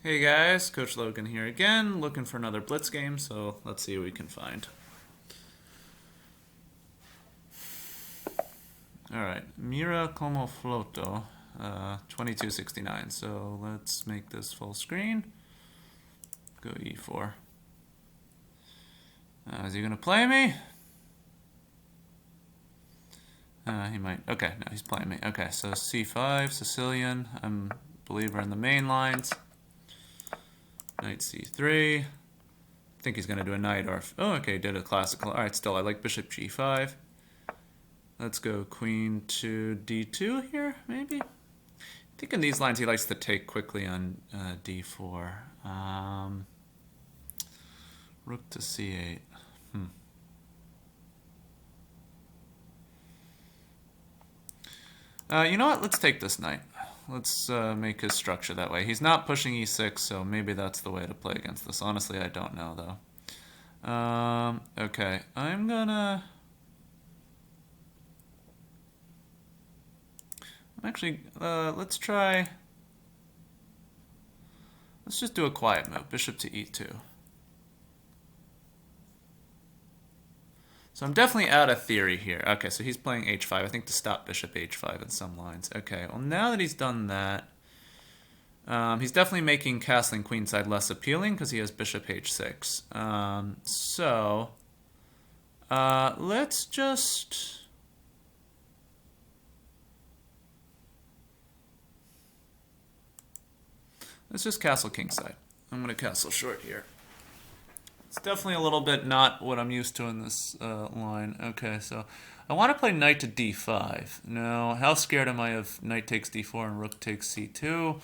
Hey guys, Coach Logan here again, looking for another Blitz game, so let's see what we can find. Alright, Mira como floto, 2269, so let's make this full screen. Go e4. Is he going to play me? He might. Okay, no, he's playing me. Okay, so c5, Sicilian. I'm a believer in the main lines. Knight c3. I think he's going to do a knight or... Oh, okay, did a classical. All right, still, I like bishop g5. Let's go queen to d2 here, maybe? I think in these lines he likes to take quickly on d4. Rook to c8. You know what? Let's take this knight. Let's make his structure that way. He's not pushing e6, so maybe that's the way to play against this. Honestly, I don't know, though. Okay, I'm gonna... Actually, let's try... Let's just do a quiet move. Bishop to e2. So I'm definitely out of theory here. Okay, so he's playing h5. I think to stop bishop h5 in some lines. Okay, well now that he's done that, he's definitely making castling queenside less appealing because he has bishop h6. Let's just... Let's just castle kingside. I'm going to castle short here. It's definitely a little bit not what I'm used to in this line. Okay, so I want to play knight to d5. Now, how scared am I of knight takes d4 and rook takes c2?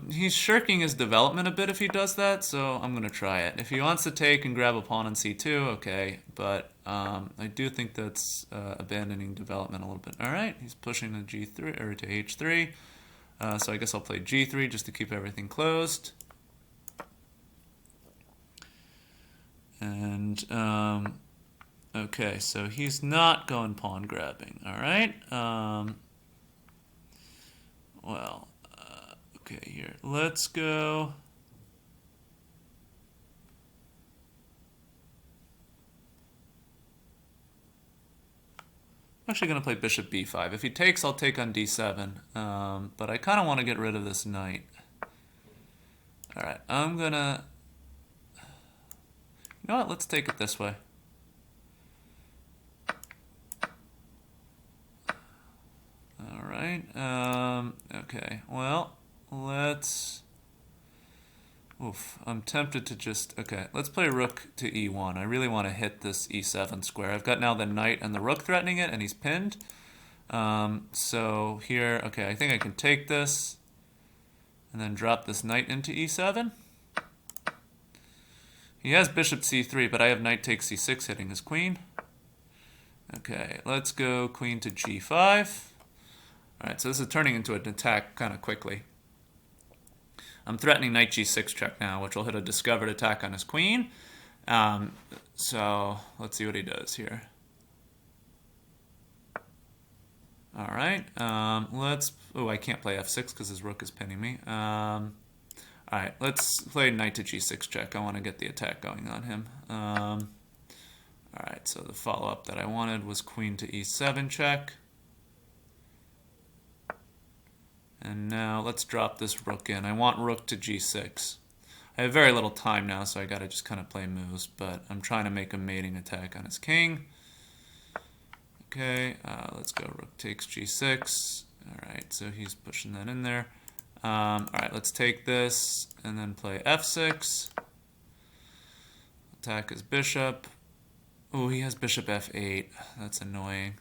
He's shirking his development a bit if he does that, so I'm going to try it. If he wants to take and grab a pawn on c2, okay, but I do think that's abandoning development a little bit. All right, he's pushing to g3 or to h3. So I guess I'll play g3 just to keep everything closed. And, okay, so he's not going pawn grabbing, all right? Okay, here, let's go... I'm actually going to play bishop b5. If he takes, I'll take on d7. But I kind of want to get rid of this knight. All right, I'm going to... You know what? Let's take it this way. All right. Okay, well, let's... Oof, I'm tempted to just... Okay, let's play rook to e1. I really want to hit this e7 square. I've got now the knight and the rook threatening it, and he's pinned. So here, okay, I think I can take this and then drop this knight into e7. He has bishop c3, but I have knight takes c6 hitting his queen. Okay, let's go queen to g5. All right, so this is turning into an attack kind of quickly. I'm threatening knight g6 check now, which will hit a discovered attack on his queen. So let's see what he does here. All right, let's... Oh, I can't play f6 because his rook is pinning me. All right, let's play knight to g6 check. I want to get the attack going on him. All right, so the follow-up that I wanted was queen to e7 check. And now let's drop this rook in. I want rook to g6. I have very little time now, so I got to just kind of play moves, but I'm trying to make a mating attack on his king. Okay, let's go rook takes g6. All right, so he's pushing that in there. All right, let's take this and then play f6. Attack his bishop. Oh, he has bishop f8. That's annoying.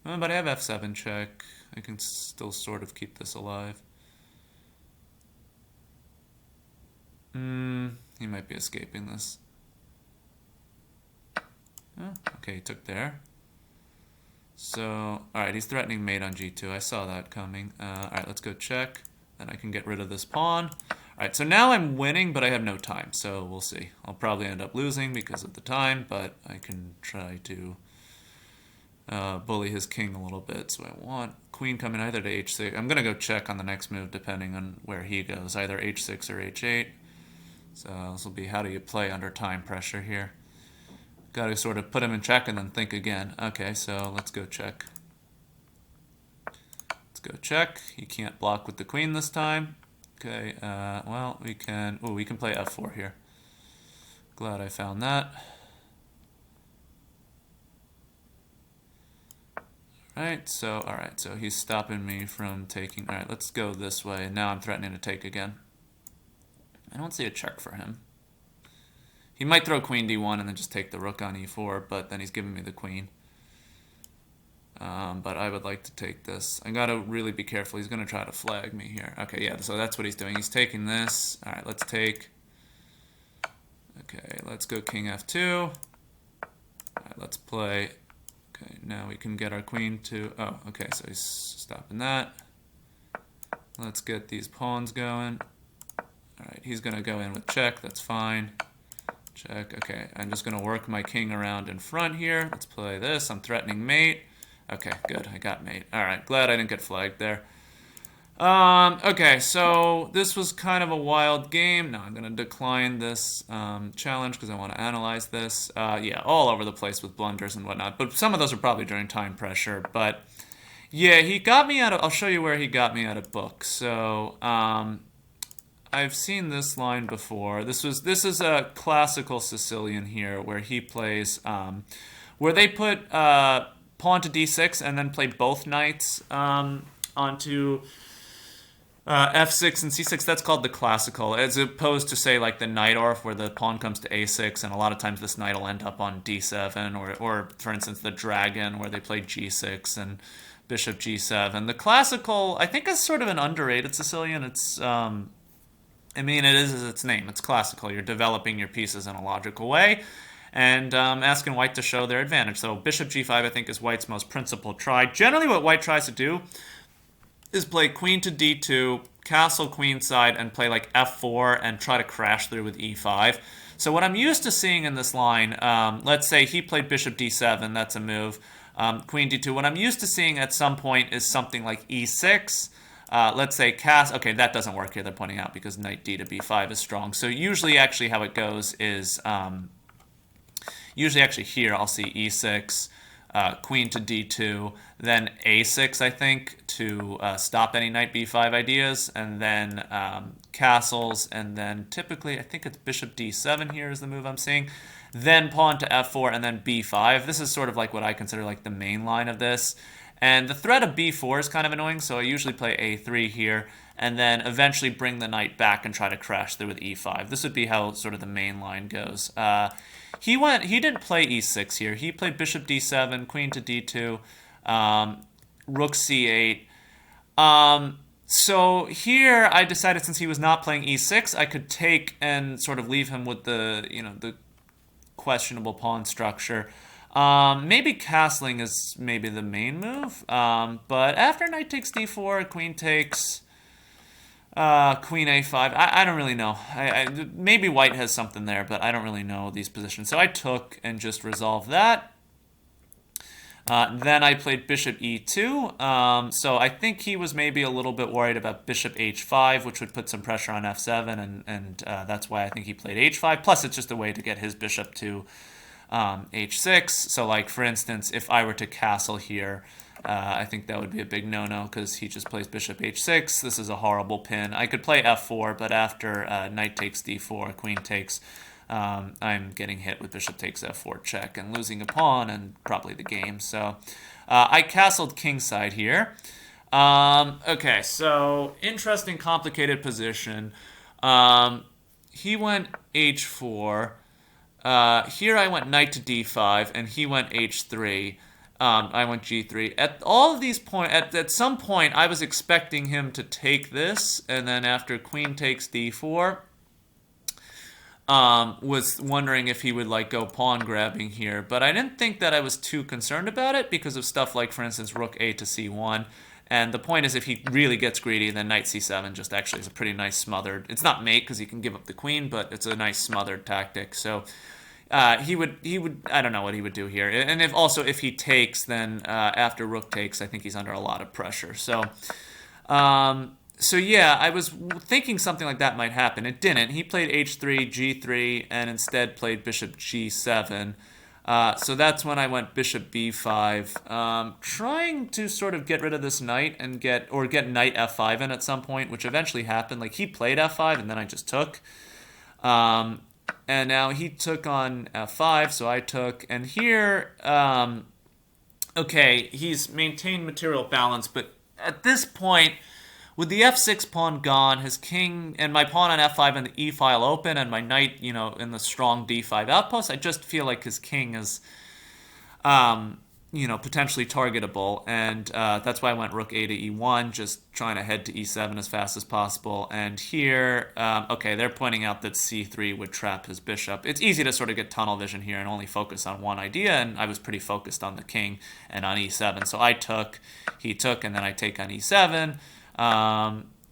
But I have f7 check. I can still sort of keep this alive. He might be escaping this. Oh, okay, he took there. So, alright, he's threatening mate on g2. I saw that coming. Alright, let's go check. Then I can get rid of this pawn. Alright, so now I'm winning, but I have no time. So we'll see. I'll probably end up losing because of the time, but I can try to bully his king a little bit. So I want queen coming either to h6. I'm going to go check on the next move depending on where he goes, either h6 or h8. So this will be how do you play under time pressure here. Got to sort of put him in check and then think again. Okay, so let's go check. Let's go check. He can't block with the queen this time. Okay, well, we can play f4 here. Glad I found that. Alright, so he's stopping me from taking. Alright, let's go this way. Now I'm threatening to take again. I don't see a check for him. He might throw queen d1 and then just take the rook on e4, but then he's giving me the queen. But I would like to take this. I gotta really be careful. He's gonna try to flag me here. Okay, yeah, so that's what he's doing. He's taking this. Alright, let's take. Okay, let's go king f2. Alright, let's play. Okay, now we can get our queen to. Oh, okay, so he's stopping that. Let's get these pawns going. Alright, he's gonna go in with check. That's fine. Check. Okay, I'm just gonna work my king around in front here. Let's play this. I'm threatening mate. Okay, good. I got mate. Alright, glad I didn't get flagged there. Okay, so this was kind of a wild game. Now I'm going to decline this challenge because I want to analyze this. Yeah, all over the place with blunders and whatnot. But some of those are probably during time pressure. But yeah, he got me out of. I'll show you where he got me out of book. So I've seen this line before. This is a classical Sicilian here where he plays where they put pawn to d6 and then play both knights onto f6 and c6. That's called the classical, as opposed to, say, like the knight orf, where the pawn comes to a6, and a lot of times this knight will end up on d7, or for instance, the dragon, where they play g6 and bishop g7. The classical, I think, is sort of an underrated Sicilian. It's, I mean, it is as its name. It's classical. You're developing your pieces in a logical way, and asking white to show their advantage. So bishop g5, I think, is white's most principled try. Generally, what white tries to do is play queen to d2, castle queenside, and play like f4 and try to crash through with e5. So what I'm used to seeing in this line, let's say he played bishop d7, that's a move, queen d2. What I'm used to seeing at some point is something like e6, let's say okay, that doesn't work here, they're pointing out, because knight d to b5 is strong. So usually actually how it goes is, usually actually here I'll see e6, queen to d2, then a6, I think, to stop any knight b5 ideas, and then castles, and then typically, I think it's bishop d7 here is the move I'm seeing, then pawn to f4, and then b5. This is sort of like what I consider like the main line of this. And the threat of b4 is kind of annoying, so I usually play a3 here, and then eventually bring the knight back and try to crash through with e5. This would be how sort of the main line goes. He didn't play e6 here. He played bishop d7, queen to d2, rook c8. So here I decided, since he was not playing e6, I could take and sort of leave him with the, the questionable pawn structure. Maybe castling is maybe the main move, but after knight takes d4, queen takes, queen a5, I don't really know. Maybe white has something there, but I don't really know these positions. So I took and just resolved that. Then I played bishop e2, so I think he was maybe a little bit worried about bishop h5, which would put some pressure on f7, and that's why I think he played h5. Plus, it's just a way to get his bishop to h6. So, like, for instance, if I were to castle here, I think that would be a big no-no, because he just plays bishop h6. This is a horrible pin. I could play f4, but after knight takes d4, queen takes, I'm getting hit with bishop takes f4 check and losing a pawn and probably the game. So I castled kingside here. Okay, so interesting, complicated position. He went h4. Here I went knight to d5, and he went h3. I went g3. At all of these points, at some point, I was expecting him to take this, and then after queen takes d4, was wondering if he would like go pawn grabbing here. But I didn't think that I was too concerned about it because of stuff like, for instance, rook a to c1. And the point is, if he really gets greedy, then knight c7 just actually is a pretty nice smothered. It's not mate because he can give up the queen, but it's a nice smothered tactic. So he would. I don't know what he would do here. And if he takes, then after rook takes, I think he's under a lot of pressure. So yeah, I was thinking something like that might happen. It didn't. He played h3, g3, and instead played bishop g7. So that's when I went bishop b5, trying to sort of get rid of this knight and get knight f5 in at some point, which eventually happened. Like, he played f5 and then I just took. And now he took on f5, so I took. And here, okay, he's maintained material balance, but at this point, with the f6 pawn gone, his king and my pawn on f5 and the e file open, and my knight, in the strong d5 outpost, I just feel like his king is, potentially targetable, and that's why I went rook a to e1, just trying to head to e7 as fast as possible. And here, okay, they're pointing out that c3 would trap his bishop. It's easy to sort of get tunnel vision here and only focus on one idea, and I was pretty focused on the king and on e7. So I took, he took, and then I take on e7.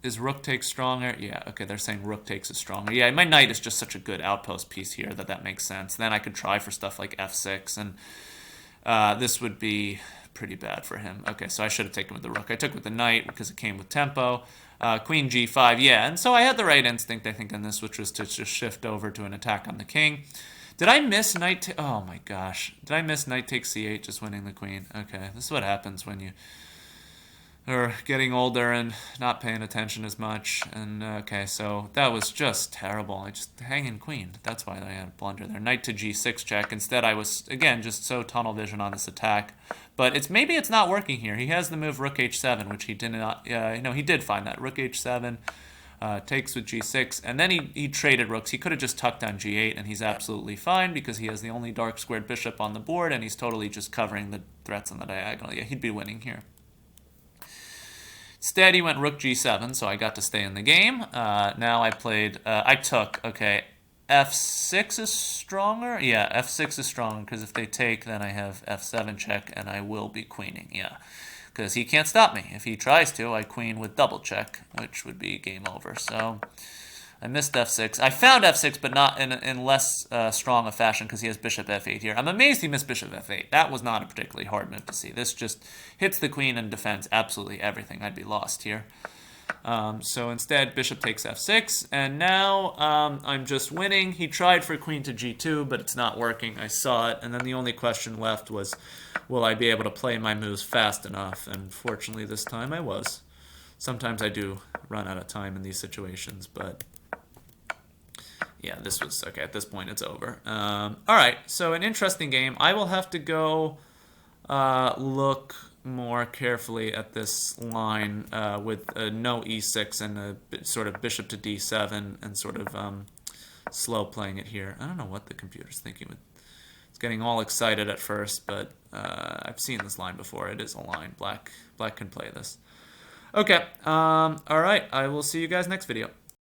Is rook takes stronger? Yeah, okay, they're saying rook takes is stronger. Yeah, my knight is just such a good outpost piece here that makes sense. Then I could try for stuff like f6, and this would be pretty bad for him. Okay, so I should have taken with the rook. I took with the knight because it came with tempo. Queen g5, yeah, and so I had the right instinct, I think, on this, which was to just shift over to an attack on the king. Did I miss knight? Oh my gosh. Did I miss knight takes c8, just winning the queen? Okay, this is what happens when you or getting older and not paying attention as much. And okay, so that was just terrible. I just hanging queen. That's why I had a blunder there. Knight to g6 check. Instead, I was again just so tunnel vision on this attack. But maybe it's not working here. He has the move rook h7, which he did not. He did find that rook h7. Takes with g6, and then he traded rooks. He could have just tucked on g8, and he's absolutely fine because he has the only dark squared bishop on the board, and he's totally just covering the threats on the diagonal. Yeah, he'd be winning here. Instead, he went rook g7, so I got to stay in the game. Now I took, okay, f6 is stronger? Yeah, f6 is stronger, because if they take, then I have f7 check, and I will be queening, yeah. Because he can't stop me. If he tries to, I queen with double check, which would be game over. So I missed f6. I found f6, but not in less strong a fashion because he has bishop f8 here. I'm amazed he missed bishop f8. That was not a particularly hard move to see. This just hits the queen and defends absolutely everything. I'd be lost here. So instead, bishop takes f6, and now I'm just winning. He tried for queen to g2, but it's not working. I saw it, and then the only question left was, will I be able to play my moves fast enough? And fortunately, this time I was. Sometimes I do run out of time in these situations, but yeah, this was okay. At this point, it's over. All right, so an interesting game. I will have to go look more carefully at this line with no e6 and a sort of bishop to d7 and sort of slow playing it here. I don't know what the computer's thinking. It's getting all excited at first, but I've seen this line before. It is a line. Black can play this. Okay. All right. I will see you guys next video.